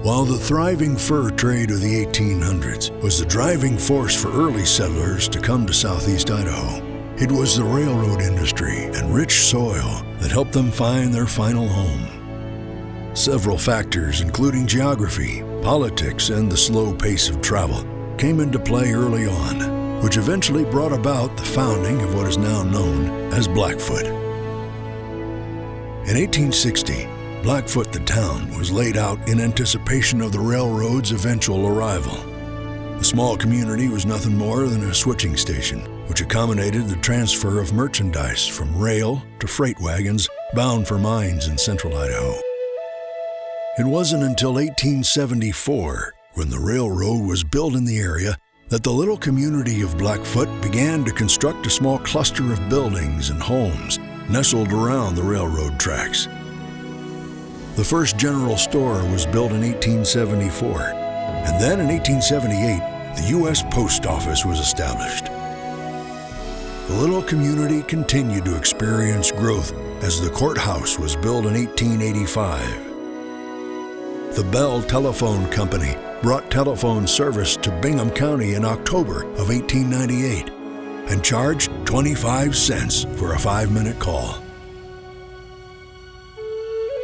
While the thriving fur trade of the 1800s was the driving force for early settlers to come to southeast Idaho, it was the railroad industry and rich soil that helped them find their final home. Several factors, including geography, politics, and the slow pace of travel, came into play early on, which eventually brought about the founding of what is now known as Blackfoot. In 1860, Blackfoot, the town, was laid out in anticipation of the railroad's eventual arrival. The small community was nothing more than a switching station, which accommodated the transfer of merchandise from rail to freight wagons bound for mines in central Idaho. It wasn't until 1874, when the railroad was built in the area, that the little community of Blackfoot began to construct a small cluster of buildings and homes nestled around the railroad tracks. The first general store was built in 1874, and then in 1878, the U.S. Post Office was established. The little community continued to experience growth as the courthouse was built in 1885. The Bell Telephone Company brought telephone service to Bingham County in October of 1898 and charged 25 cents for a 5-minute call.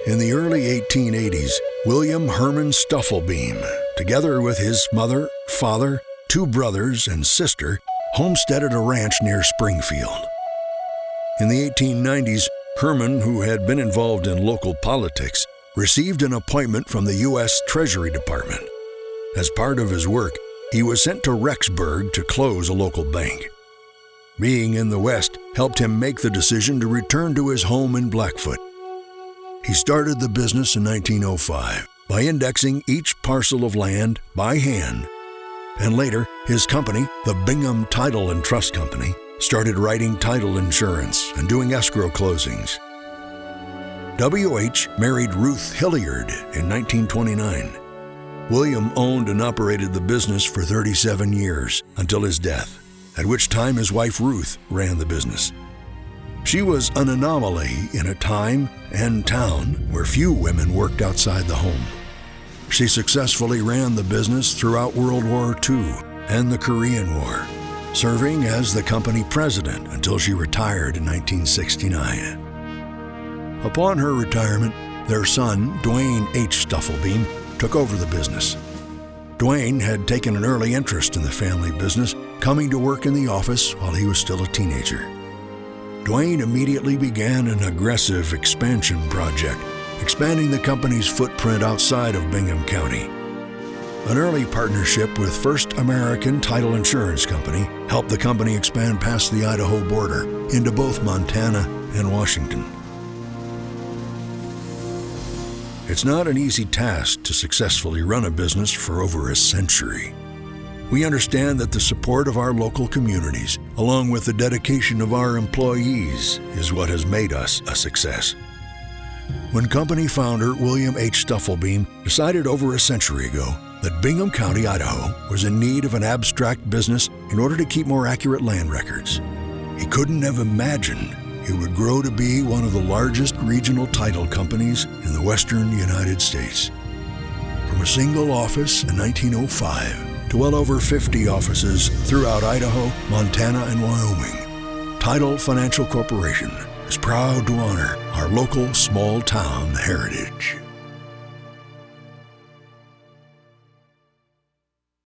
In the early 1880s, William Herman Stufflebeam, together with his mother, father, 2 brothers, and sister, homesteaded a ranch near Springfield. In the 1890s, Herman, who had been involved in local politics, received an appointment from the U.S. Treasury Department. As part of his work, he was sent to Rexburg to close a local bank. Being in the West helped him make the decision to return to his home in Blackfoot. He started the business in 1905 by indexing each parcel of land by hand, and later his company, the Bingham Title and Trust Company, started writing title insurance and doing escrow closings. W.H. married Ruth Hilliard in 1929. William owned and operated the business for 37 years until his death, at which time his wife Ruth ran the business. She was an anomaly in a time and town where few women worked outside the home. She successfully ran the business throughout World War II and the Korean War, serving as the company president until she retired in 1969. Upon her retirement, their son, Dwayne H. Stufflebeam, took over the business. Dwayne had taken an early interest in the family business, coming to work in the office while he was still a teenager. Dwayne immediately began an aggressive expansion project, expanding the company's footprint outside of Bingham County. An early partnership with First American Title Insurance Company helped the company expand past the Idaho border into both Montana and Washington. It's not an easy task to successfully run a business for over a century. We understand that the support of our local communities, along with the dedication of our employees, is what has made us a success. When company founder William H. Stufflebeam decided over a century ago that Bingham County, Idaho, was in need of an abstract business in order to keep more accurate land records, he couldn't have imagined it would grow to be one of the largest regional title companies in the western United States. From a single office in 1905 to well over 50 offices throughout Idaho, Montana, and Wyoming, Title Financial Corporation is proud to honor our local small-town heritage.